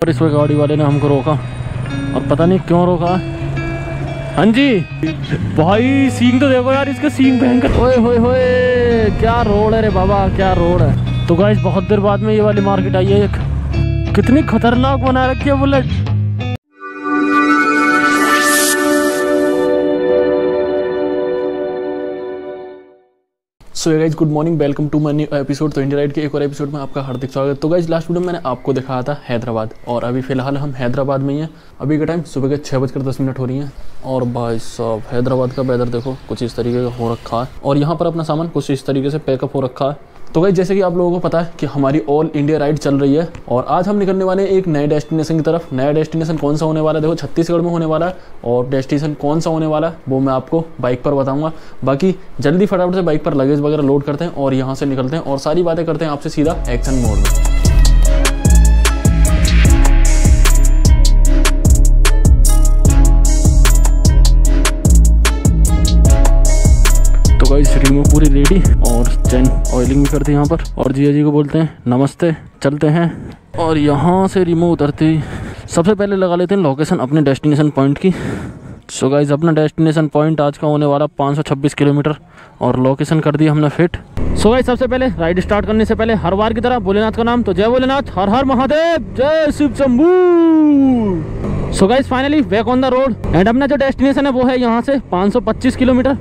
पर इस गाड़ी वाले ने हमको रोका और पता नहीं क्यों रोका। हाँ जी भाई, सींग तो देखो यार, इसके सींग भयंकर। ओए होए होए, क्या रोड है रे बाबा, क्या रोड है। तो गाइस बहुत देर बाद में ये वाली मार्केट आई है। एक कितनी खतरनाक बना रखी है Bullet. So guys good morning, welcome to my new episode. तो इंडिया राइड के एक और एपिसोड में आपका हार्दिक स्वागत। तो गाइज लास्ट वीडियो में मैंने आपको दिखाया था हैदराबाद, और अभी फिलहाल हम हैदराबाद में ही हैं। अभी का टाइम सुबह के 6:10 हो रही हैं। और भाई साहब हैदराबाद का वेदर देखो कुछ इस तरीके का हो रखा है, और यहाँ पर अपना सामान कुछ इस तरीके से पैकअप हो रखा है। तो गाइज जैसे कि आप लोगों को पता है कि हमारी ऑल इंडिया राइड चल रही है, और आज हम निकलने वाले हैं एक नए डेस्टिनेशन की तरफ। नया डेस्टिनेशन कौन सा होने वाला है, देखो छत्तीसगढ़ में होने वाला है। और डेस्टिनेशन कौन सा होने वाला है वो मैं आपको बाइक पर बताऊंगा। बाकी जल्दी फटाफट से बाइक पर लगेज वगैरह लोड करते हैं और यहाँ से निकलते हैं, और सारी बातें करते हैं आपसे सीधा एक्शन मोड में। तो गाइस रिमो पूरी रेडी, और चैन ऑयलिंग भी करते हैं यहाँ पर, और जिया जी को बोलते हैं नमस्ते। चलते हैं, और यहाँ से रिमो उतरते ही सबसे पहले लगा लेते हैं लोकेशन अपने डेस्टिनेशन पॉइंट की। सो गाइस अपना डेस्टिनेशन पॉइंट आज का होने वाला 526 किलोमीटर, और लोकेशन कर दी हमने फिट। सो गाइस सबसे पहले राइड स्टार्ट करने से पहले हर बार की तरह भोलेनाथ का नाम, तो जय भोलेनाथ, हर हर महादेव, जय Shiv Shambhu. So guys finally back on the road, and अपना जो डेस्टिनेशन है वो है यहाँ से 525 किलोमीटर।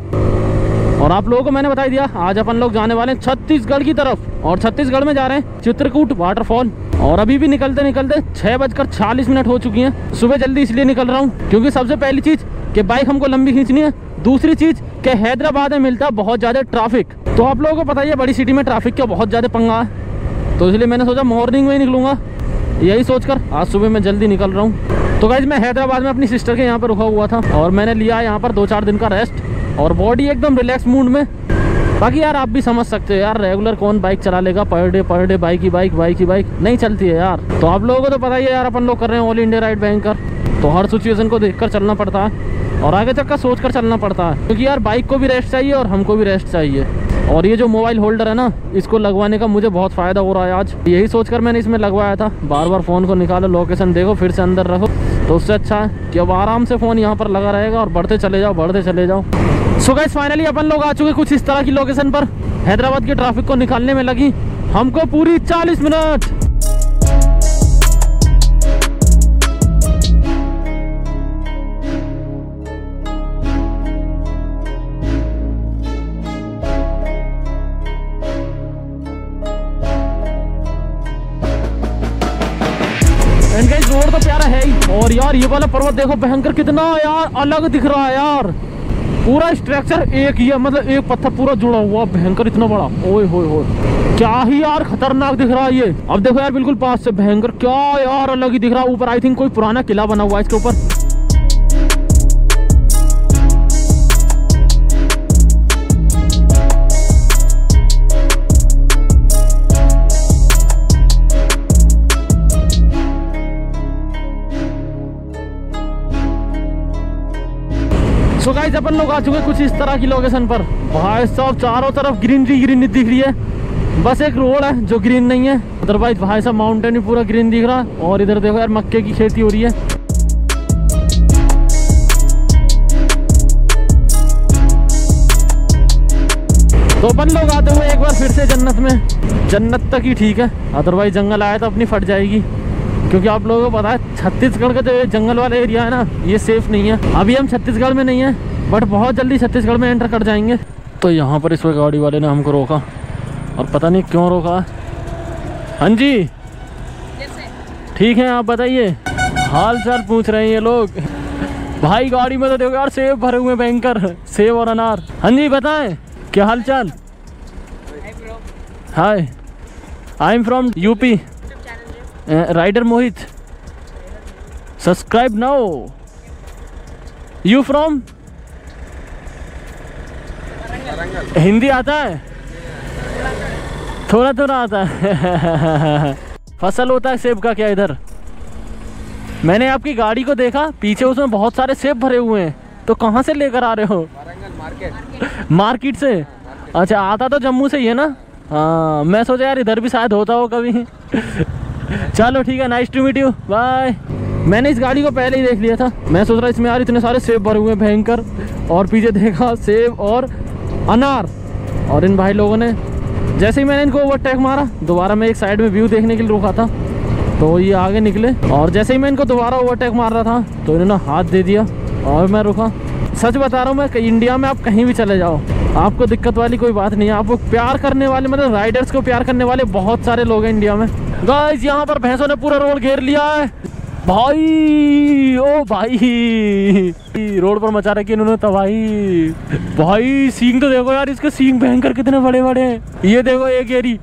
और आप लोगों को मैंने बता दिया आज अपन लोग जाने वाले हैं छत्तीसगढ़ की तरफ, और छत्तीसगढ़ में जा रहे हैं चित्रकूट वाटरफॉल। और अभी भी निकलते निकलते 6:40 हो चुकी हैं। सुबह जल्दी इसलिए निकल रहा हूँ क्योंकि सबसे पहली चीज़ कि बाइक हमको लंबी खींचनी है, दूसरी चीज़ कि हैदराबाद में मिलता है बहुत ज़्यादा ट्रैफिक। तो आप लोगों को पता ही है बड़ी सिटी में ट्रैफिक का बहुत ज़्यादा पंगा है, तो इसलिए मैंने सोचा मॉर्निंग में ही निकलूँगा। यही सोचकर आज सुबह मैं जल्दी निकल रहा हूँ। तो गाइस मैं हैदराबाद में अपनी सिस्टर के यहाँ पर रुका हुआ था, और मैंने लिया यहाँ पर 2-4 दिन का रेस्ट, और बॉडी एकदम रिलैक्स मूड में। बाकी यार आप भी समझ सकते हो यार, रेगुलर कौन बाइक चला लेगा, पर डे बाइक ही बाइक नहीं चलती है यार। तो आप लोगों को तो पता ही है यार, अपन लोग कर रहे हैं ऑल इंडिया राइड बैंकर, तो हर सिचुएशन को देखकर चलना पड़ता है, और आगे तक का सोच कर चलना पड़ता है, क्योंकि यार बाइक को भी रेस्ट चाहिए और हमको भी रेस्ट चाहिए। और ये जो मोबाइल होल्डर है ना, इसको लगवाने का मुझे बहुत फ़ायदा हो रहा है आज। यही सोचकर मैंने इसमें लगवाया था। बार बार फ़ोन को निकालो, लोकेशन देखो, फिर से अंदर रखो, तो उससे अच्छा है कि अब आराम से फ़ोन यहाँ पर लगा रहेगा और बढ़ते चले जाओ। सो गाइस फाइनली अपन लोग आ चुके कुछ इस तरह की लोकेशन पर। हैदराबाद के ट्रैफिक को निकालने में लगी हमको पूरी 40 मिनट। एंड गाइस रोड तो प्यारा है ही, और यार ये वाला पर्वत देखो भयंकर कितना यार अलग दिख रहा है यार। पूरा स्ट्रक्चर एक ही है, मतलब एक पत्थर पूरा जुड़ा हुआ, भयंकर इतना बड़ा। ओए होए होए, क्या ही यार खतरनाक दिख रहा है ये। अब देखो यार बिल्कुल पास से भयंकर, क्या यार अलग ही दिख रहा है। ऊपर आई थिंक कोई पुराना किला बना हुआ है इसके ऊपर। तो गाइस अपन लोग आ चुके कुछ इस तरह की लोकेशन पर। भाई साहब चारों तरफ ग्रीनरी दिख रही है, बस एक रोड है जो ग्रीन नहीं है, अदरवाइज भाई साहब माउंटेन भी पूरा ग्रीन दिख रहा है। और इधर देखो यार मक्के की खेती हो रही है। तो अपन लोग आते हुए एक बार फिर से जन्नत में, जन्नत तक ही ठीक है, अदरवाइज जंगल आया तो अपनी फट जाएगी, क्योंकि आप लोगों को पता है छत्तीसगढ़ का जो जंगल वाला एरिया है ना, ये सेफ नहीं है। अभी हम छत्तीसगढ़ में नहीं है, बट बहुत जल्दी छत्तीसगढ़ में एंटर कर जाएंगे। तो यहाँ पर इस गाड़ी वाले ने हमको रोका, और पता नहीं क्यों रोका। हाँ जी ठीक है, आप बताइए, हाल चाल पूछ रहे हैं ये लोग। भाई गाड़ी में तो देखो यार सेब भरे हुए बैंकर, सेब और अनार। हाँ जी बताएं क्या हाल चाल। Hi, I am from UP, rider Mohit, subscribe now. You from? Hindi आता है? थोड़ा आता है। फसल होता है सेब का क्या इधर? मैंने आपकी गाड़ी को देखा, पीछे उसमें बहुत सारे सेब भरे हुए हैं, तो कहाँ से लेकर आ रहे हो? मार्केट से। अच्छा आता तो जम्मू से ही है ना? हाँ मैं सोचा यार इधर भी शायद होता हो कभी। चलो ठीक है, nice to meet you, bye. मैंने इस गाड़ी को पहले ही देख लिया था। मैं सोच रहा इसमें यार इतने सारे सेब भरे हुए भयंकर, और पीछे देखा सेब और अनार। और इन भाई लोगों ने जैसे ही मैंने इनको ओवरटेक मारा, दोबारा मैं एक साइड में व्यू देखने के लिए रुका था, तो ये आगे निकले। और जैसे ही मैं इनको दोबारा ओवरटेक मार रहा था तो इन्होंने हाथ दे दिया और मैं रुका। सच बता रहा हूँ मैं, इंडिया में आप कहीं भी चले जाओ, आपको दिक्कत वाली कोई बात नहीं है। आपको प्यार करने वाले, मतलब राइडर्स को प्यार करने वाले बहुत सारे लोग हैं इंडिया में। गाइस यहाँ पर भैंसों ने पूरा रोड घेर लिया है भाई। ओ भाई, रोड पर मचा रखी इन्होंने तबाही भाई। सींग तो देखो यार, इसके सींग भयंकर कितने बड़े बड़े हैं। ये देखो एक एरी।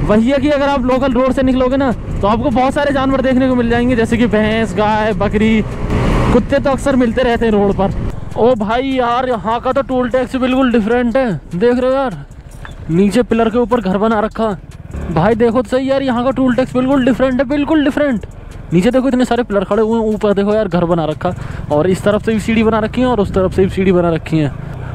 वही है कि अगर आप लोकल रोड से निकलोगे ना तो आपको बहुत सारे जानवर देखने को मिल जाएंगे, जैसे कि भैंस, गाय, बकरी, कुत्ते तो अक्सर मिलते रहते हैं रोड पर। ओ भाई यार, यहाँ का तो टोल टैक्स बिल्कुल डिफरेंट है। देख रहे हो यार, नीचे पिलर के ऊपर घर बना रखा भाई। देखो तो सही यार, यहाँ का टोल टैक्स बिल्कुल डिफरेंट है, बिल्कुल डिफरेंट। नीचे देखो इतने सारे पिलर खड़े हुए, ऊपर देखो यार घर बना रखा, और इस तरफ से भी सीढ़ी बना रखी है और उस तरफ से भी सीढ़ी बना रखी है।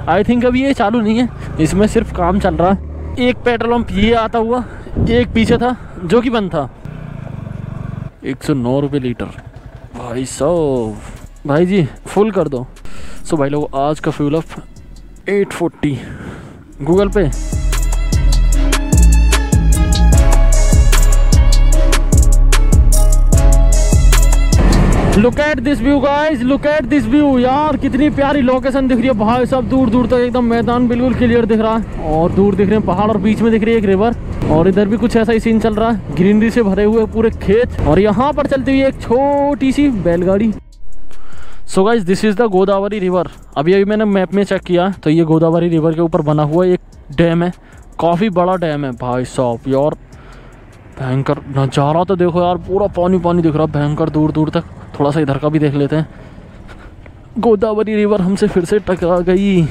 आई थिंक अभी ये चालू नहीं है, इसमें सिर्फ काम चल रहा है। एक पेट्रोल पंप ये आता हुआ, एक पीछे था जो कि बंद था। 109 रुपये लीटर भाई साहब। भाई जी फुल कर दो। सो भाई लोग, आज का फ्यूल अप 840 गूगल पे। Look at this view guys, look at this view. यार कितनी प्यारी लोकेशन दिख रही है भाई साहब। दूर दूर तक एकदम मैदान बिल्कुल क्लियर दिख रहा है, और दूर दिख रहे हैं पहाड़, और बीच में दिख रही है एक रिवर। और इधर भी कुछ ऐसा ही सीन चल रहा है, ग्रीनरी से भरे हुए पूरे खेत, और यहाँ पर चलती हुई एक छोटी सी बैलगाड़ी। So guys, this is the Godavari river. अभी मैंने मैप में चेक किया तो ये गोदावरी रिवर के ऊपर बना हुआ एक डैम है, काफ़ी बड़ा डैम है भाई साहब। यार भयंकर नज़ारा तो देखो यार, पूरा पानी पानी दिख रहा है भयंकर दूर दूर तक। थोड़ा सा इधर का भी देख लेते हैं। गोदावरी रिवर हमसे फिर से टकरा गई।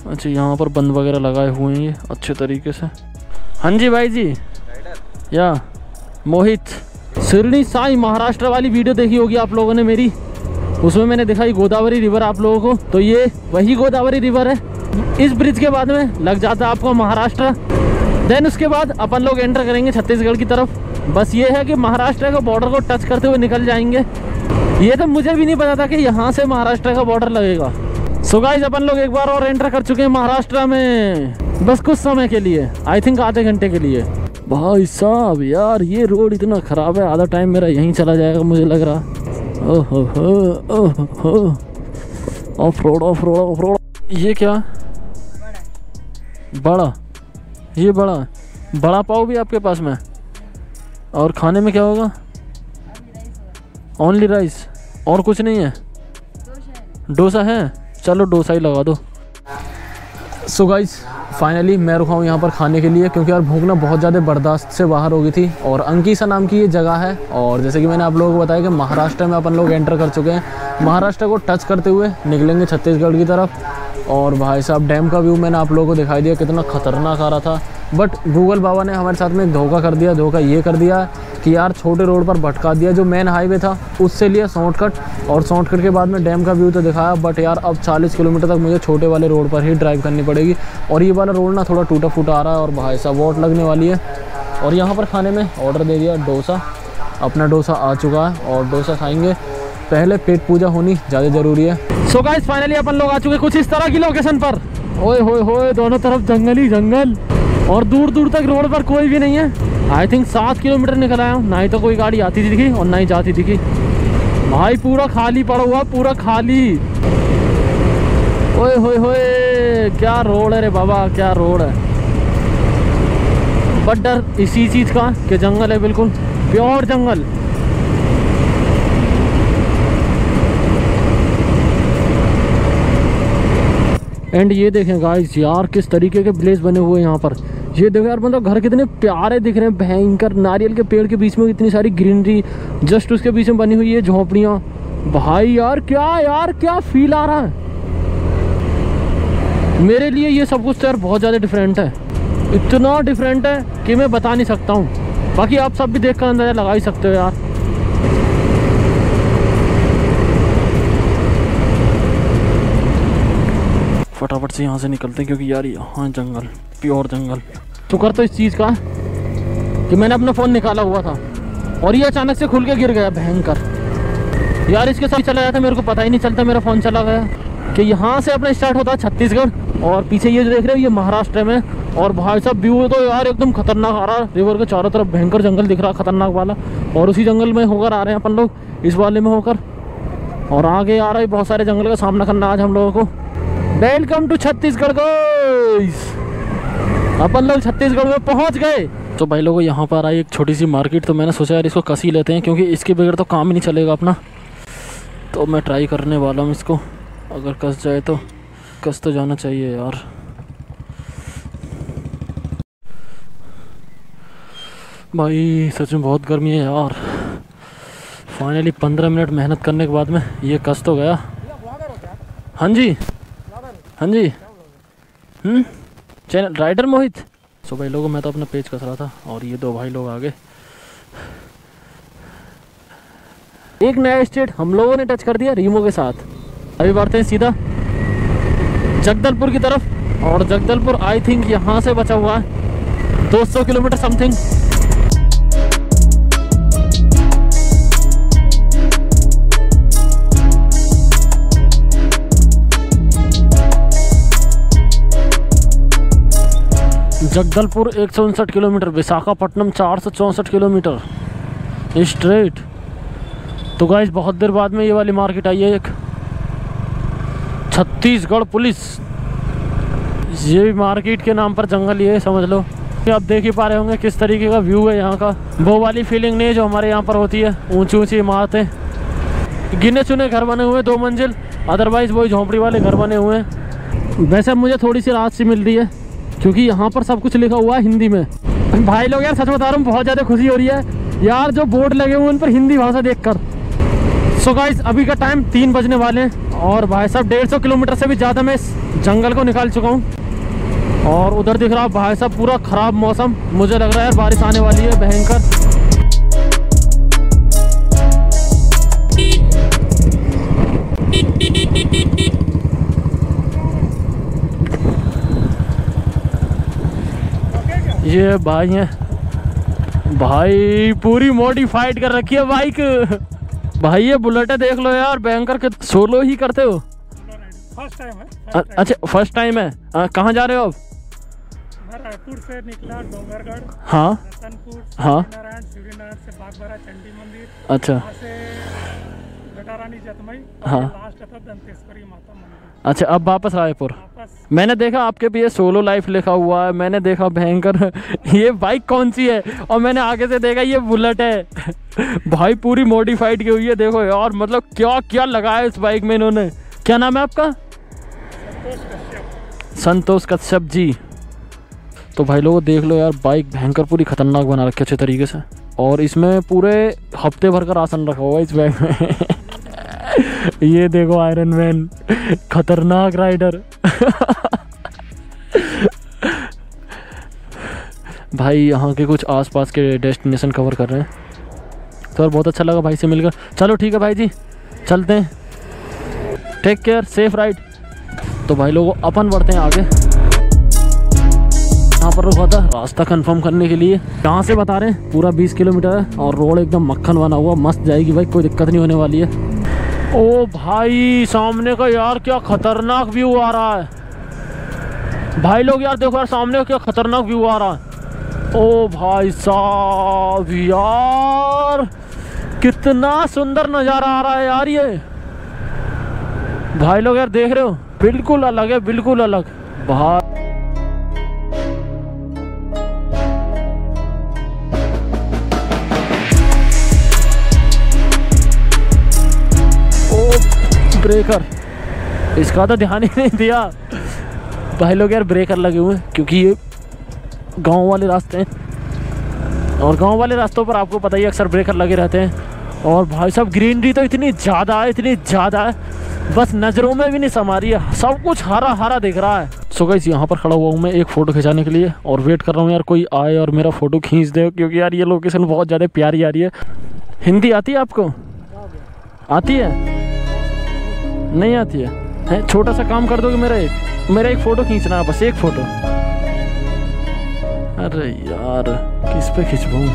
अच्छा, यहाँ पर बंद वगैरह लगाए हुए हैं ये अच्छे तरीके से। हाँ जी भाई जी, या मोहित। शिरडी साई महाराष्ट्र वाली वीडियो देखी होगी आप लोगों ने मेरी, उसमें मैंने दिखाई गोदावरी रिवर आप लोगों को। तो ये वही गोदावरी रिवर है। इस ब्रिज के बाद में लग जाता है आपको महाराष्ट्र। देन उसके बाद अपन लोग एंटर करेंगे छत्तीसगढ़ की तरफ। बस ये है कि महाराष्ट्र का बॉर्डर को टच करते हुए निकल जाएंगे। ये तो मुझे भी नहीं पता था कि यहाँ से महाराष्ट्र का बॉर्डर लगेगा। सो गाइस, अपन लोग एक बार और एंटर कर चुके हैं महाराष्ट्र में, बस कुछ समय के लिए, आई थिंक आधे घंटे के लिए। भाई साहब यार, ये रोड इतना ख़राब है, आधा टाइम मेरा यहीं चला जाएगा मुझे लग रहा। ओहो ओहो, of road of road of road. ये क्या बड़ा, ये बड़ा पाव भी आपके पास में? और खाने में क्या होगा? ओनली राइस, और कुछ नहीं है? डोसा है, चलो डोसा ही लगा दो। सो गाइस, फाइनली मैं रुका हूँ यहाँ पर खाने के लिए, क्योंकि यार भूख ना बहुत ज़्यादा बर्दाश्त से बाहर हो गई थी। और अंकीसा नाम की ये जगह है, और जैसे कि मैंने आप लोगों को बताया कि महाराष्ट्र में अपन लोग एंटर कर चुके हैं। महाराष्ट्र को टच करते हुए निकलेंगे छत्तीसगढ़ की तरफ। और भाई साहब, डैम का व्यू मैंने आप लोगों को दिखाई दिया, कितना खतरनाक आ रहा था। बट गूगल बाबा ने हमारे साथ में एक धोखा कर दिया। धोखा ये कर दिया कि यार छोटे रोड पर भटका दिया, जो मेन हाईवे था उससे लिया शॉर्टकट, और शॉर्टकट के बाद में डैम का व्यू तो दिखाया। बट यार अब 40 किलोमीटर तक मुझे छोटे वाले रोड पर ही ड्राइव करनी पड़ेगी, और ये वाला रोड ना थोड़ा टूटा फूटा आ रहा है, और भाई साहब वोट लगने वाली है। और यहाँ पर खाने में ऑर्डर दे दिया डोसा, अपना डोसा आ चुका है, और डोसा खाएंगे। पहले पेट पूजा होनी ज़्यादा ज़रूरी है। सो गाइस, फाइनली अपन लोग आ चुके कुछ इस तरह की लोकेशन पर। ओए होए होए, दोनों तरफ जंगल ही जंगल, और दूर दूर तक रोड पर कोई भी नहीं है। आई थिंक 7 किलोमीटर निकल आया हूँ, ना ही तो कोई गाड़ी आती दिखी और ना ही जाती दिखी। भाई पूरा खाली पड़ा हुआ, पूरा खाली। ओए होए होए, क्या रोड है रे बाबा, क्या रोड है। बट डर इसी चीज़ का कि जंगल है, बिल्कुल प्योर जंगल। एंड ये देखें गाइस, यार किस तरीके के विलेज बने हुए हैं यहाँ पर। ये देखो यार, मतलब घर कितने प्यारे दिख रहे हैं, भयंकर। नारियल के पेड़ के बीच में इतनी सारी ग्रीनरी, जस्ट उसके बीच में बनी हुई है झोपड़ियाँ। भाई यार क्या फील आ रहा है मेरे लिए। ये सब कुछ तो यार बहुत ज़्यादा डिफरेंट है, इतना डिफरेंट है कि मैं बता नहीं सकता हूँ। बाकी आप सब भी देख कर अंदाजा लगा ही सकते हो यार। फटाफट से यहाँ से निकलते हैं, क्योंकि यार यहाँ जंगल, प्योर जंगल। शुक्र तो इस चीज़ का कि मैंने अपना फ़ोन निकाला हुआ था और ये अचानक से खुल के गिर गया भयंकर। यार इसके साथ चला जाता मेरे को पता ही नहीं चलता, मेरा फ़ोन चला गया। कि यहाँ से अपना स्टार्ट होता है छत्तीसगढ़ और पीछे ये जो देख रहे हो ये महाराष्ट्र में। और भाई साहब व्यू तो यार एकदम खतरनाक आ रहा है, रिवर के चारों तरफ भयंकर जंगल दिख रहा है खतरनाक वाला। और उसी जंगल में होकर आ रहे हैं अपन लोग, इस वाले में होकर। और आगे आ रहा है बहुत सारे जंगल का सामना करना आज हम लोगों को। वेलकम टू छत्तीसगढ़ गाइस, अपन लोग छत्तीसगढ़ में पहुंच गए। तो भाई लोगों यहाँ पर आई एक छोटी सी मार्केट, तो मैंने सोचा यार इसको कस ही लेते हैं क्योंकि इसके बगैर तो काम ही नहीं चलेगा अपना। तो मैं ट्राई करने वाला हूँ इसको, अगर कस जाए तो कस तो जाना चाहिए यार। भाई सच में बहुत गर्मी है यार। फाइनली 15 मिनट मेहनत करने के बाद में ये कस तो गया। हाँ जी हाँ जी चैनल राइडर मोहित। सो भाई लोगों मैं तो अपना पेज कस रहा था और ये दो भाई लोग आ गए। एक नया स्टेट हम लोगों ने टच कर दिया रीमो के साथ। अभी बढ़ते हैं सीधा जगदलपुर की तरफ। और जगदलपुर आई थिंक यहाँ से बचा हुआ है 200 kilometre something. Jagdalpur 159 kilometre, Visakhapatnam 464 kilometre straight. तो गाइस बहुत देर बाद में ये वाली मार्केट आई है एक, छत्तीसगढ़ पुलिस। ये मार्केट के नाम पर जंगल ये समझ लो। आप देख ही पा रहे होंगे किस तरीके का व्यू है यहाँ का। वो वाली फीलिंग नहीं है जो हमारे यहाँ पर होती है, ऊंची ऊंची इमारतें, गिने चुने घर बने हुए 2 मंजिल, अदरवाइज वही झोंपड़ी वाले घर बने हुए हैं। वैसे मुझे थोड़ी सी राहत सी मिल रही है क्योंकि यहाँ पर सब कुछ लिखा हुआ है हिंदी में। भाई लोग यार सच बता रहा हूँ बहुत ज़्यादा खुशी हो रही है यार, जो बोर्ड लगे हुए उन पर हिंदी भाषा देखकर। सो गाइस अभी का टाइम 3 बजने वाले हैं और भाई साहब 150 किलोमीटर से भी ज़्यादा मैं इस जंगल को निकाल चुका हूँ। और उधर दिख रहा भाई साहब पूरा ख़राब मौसम, मुझे लग रहा है यार बारिश आने वाली है भयंकर। ये भाई है भाई, पूरी मॉडिफाइड कर रखी है बाइक। भाई ये बुलेट है देख लो यार, भयंकर के सोलो ही करते हो। फर्स्ट टाइम है। अच्छा फर्स्ट टाइम है। कहाँ जा रहे हो आप? रायपुर से निकला, डोंगरगढ़, हाँ रतनपुर, हाँ नारायण से बागबारा चंडी मंदिर, अच्छा से गटारानी जतमई, हाँ लास्ट था दंतेश्वरी माता मंदिर। अच्छा अब वापस रायपुर। मैंने देखा आपके भी ये सोलो लाइफ लिखा हुआ है, मैंने देखा भयंकर। ये बाइक कौन सी है? और मैंने आगे से देखा ये बुलेट है। भाई पूरी मॉडिफाइड की हुई है देखो यार, मतलब क्या क्या लगाया इस बाइक में इन्होंने। क्या नाम है आपका? संतोष कश्यप जी। तो भाई लोगों देख लो यार, बाइक भयंकर पूरी खतरनाक बना रखी है अच्छे तरीके से। और इसमें पूरे हफ्ते भर का राशन रखा हुआ है इस बैग में। ये देखो आयरन मैन, खतरनाक राइडर। भाई यहाँ के कुछ आसपास के डेस्टिनेशन कवर कर रहे हैं। तो बहुत अच्छा लगा भाई से मिलकर। चलो ठीक है भाई जी चलते हैं, टेक केयर, सेफ राइड। तो भाई लोगों अपन बढ़ते हैं आगे। यहाँ पर रुका था रास्ता कंफर्म करने के लिए। यहाँ से बता रहे हैं पूरा 20 किलोमीटर है और रोड एकदम मक्खन बना हुआ, मस्त जाएगी भाई, कोई दिक्कत नहीं होने वाली है। ओ भाई सामने का यार क्या खतरनाक व्यू आ रहा है। भाई लोग यार देखो यार सामने का क्या खतरनाक व्यू आ रहा है। ओ भाई साहब यार कितना सुंदर नज़ारा आ रहा है यार ये। भाई लोग यार देख रहे हो, बिल्कुल अलग है, बिल्कुल अलग। भाई ब्रेकर, इसका तो ध्यान ही नहीं दिया। भाई लोग यार ब्रेकर लगे हुए हैं क्योंकि ये गांव वाले रास्ते हैं और गांव वाले रास्तों पर आपको पता ही अक्सर ब्रेकर लगे रहते हैं। और भाई साहब ग्रीनरी तो इतनी ज़्यादा है, इतनी ज़्यादा है, बस नज़रों में भी नहीं समा रही है, सब कुछ हरा हरा दिख रहा है। सो गाइस यहाँ पर खड़ा हुआ हूँ मैं एक फ़ोटो खिंचाने के लिए और वेट कर रहा हूँ यार कोई आए और मेरा फ़ोटो खींच दे, क्योंकि यार ये लोकेशन बहुत ज़्यादा प्यारी आ रही है। हिंदी आती है आपको? आती है? नहीं आती है? छोटा सा काम कर दोगे मेरा एक फ़ोटो खींचना है, बस एक फ़ोटो। अरे यार किस पे खिंचवाऊं?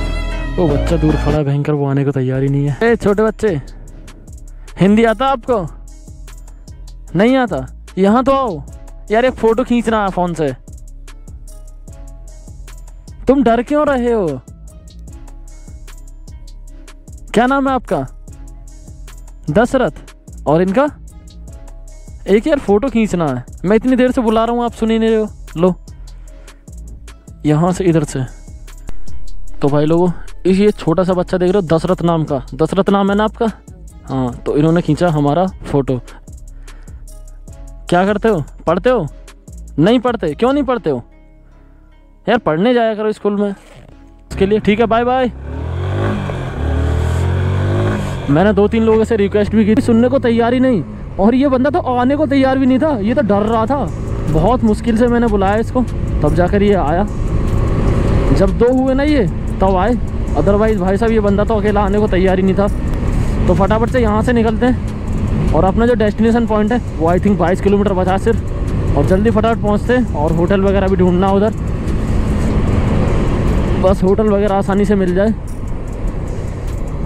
वो बच्चा दूर खड़ा है भयंकर, वो आने को तैयार ही नहीं है। ए छोटे बच्चे, हिंदी आता आपको? नहीं आता? यहाँ तो आओ यार, एक फोटो खींचना है फोन से। तुम डर क्यों रहे हो? क्या नाम है आपका? दशरथ। और इनका? एक यार फोटो खींचना है, मैं इतनी देर से बुला रहा हूँ, आप सुन ही नहीं रहे हो। लो यहाँ से इधर से। तो भाई लोगों, इस ये छोटा सा बच्चा देख रहे हो, दशरथ नाम का, दशरथ नाम है ना आपका? हाँ, तो इन्होंने खींचा हमारा फोटो। क्या करते हो? पढ़ते हो? नहीं पढ़ते? क्यों नहीं पढ़ते हो यार? पढ़ने जाया करो स्कूल में। उसके लिए ठीक है, बाय बाय। मैंने 2-3 लोगों से रिक्वेस्ट भी की, सुनने को तैयार ही नहीं। और ये बंदा तो आने को तैयार भी नहीं था, ये तो डर रहा था। बहुत मुश्किल से मैंने बुलाया इसको, तब जाकर ये आया। जब 2 हुए ना ये, तब आए। अदरवाइज़ भाई साहब ये बंदा तो अकेला आने को तैयार ही नहीं था। तो फटाफट से यहाँ से निकलते हैं और अपना जो डेस्टिनेशन पॉइंट है वो आई थिंक 22 किलोमीटर बचा सिर्फ, और जल्दी फटाफट पहुँचते हैं। और होटल वगैरह भी ढूंढना उधर, बस होटल वगैरह आसानी से मिल जाए,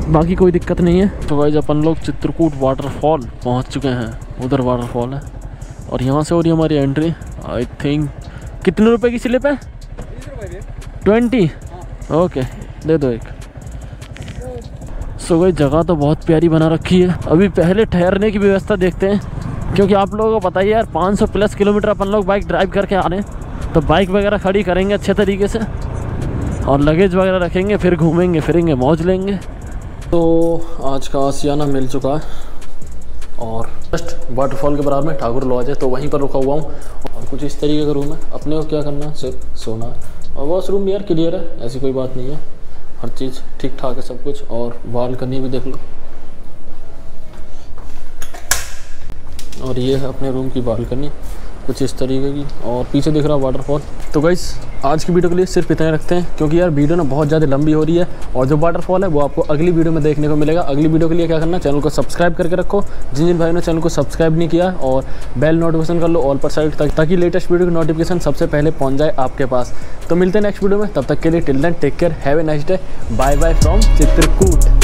बाकी कोई दिक्कत नहीं है। तो गाइस अपन लोग चित्रकूट वाटरफॉल पहुंच चुके हैं। उधर वाटरफॉल है और यहाँ से हो रही हमारी एंट्री। आई थिंक कितने रुपए की स्लिप है? 20। ओके, दे दो एक। सो गाइस जगह तो बहुत प्यारी बना रखी है। अभी पहले ठहरने की व्यवस्था देखते हैं, क्योंकि आप लोगों को पता ही है यार 500+ किलोमीटर अपन लोग बाइक ड्राइव करके आ रहे हैं। तो बाइक वगैरह खड़ी करेंगे अच्छे तरीके से और लगेज वगैरह रखेंगे, फिर घूमेंगे फिरेंगे, मौज लेंगे। तो आज का आशियाना मिल चुका है और जस्ट वाटरफॉल के बराबर में ठाकुर लॉज है, तो वहीं पर रुका हुआ हूँ। और कुछ इस तरीके का रूम है। अपने को क्या करना है, सिर्फ सोना है। और वॉशरूम यार क्लियर है, ऐसी कोई बात नहीं है, हर चीज़ ठीक ठाक है सब कुछ। और बालकनी भी देख लो, और ये है अपने रूम की बालकनी कुछ इस तरीके की, और पीछे दिख रहा है वाटरफॉल। तो गाइस आज की वीडियो के लिए सिर्फ इतना ही रखते हैं, क्योंकि यार वीडियो ना बहुत ज़्यादा लंबी हो रही है। और जो वाटरफॉल है वो आपको अगली वीडियो में देखने को मिलेगा। अगली वीडियो के लिए क्या करना, चैनल को सब्सक्राइब करके रखो, जिन भाइयों ने चैनल को सब्सक्राइब नहीं किया, और बेल नोटिफिकेशन कर लो ऑल पर साइड तक, ताकि लेटेस्ट वीडियो की नोटिफिकेशन सबसे पहले पहुँच जाए आपके पास। तो मिलते हैं नेक्स्ट वीडियो में, तब तक के लिए till then take care, have a nice day, bye bye from Chitrakoot.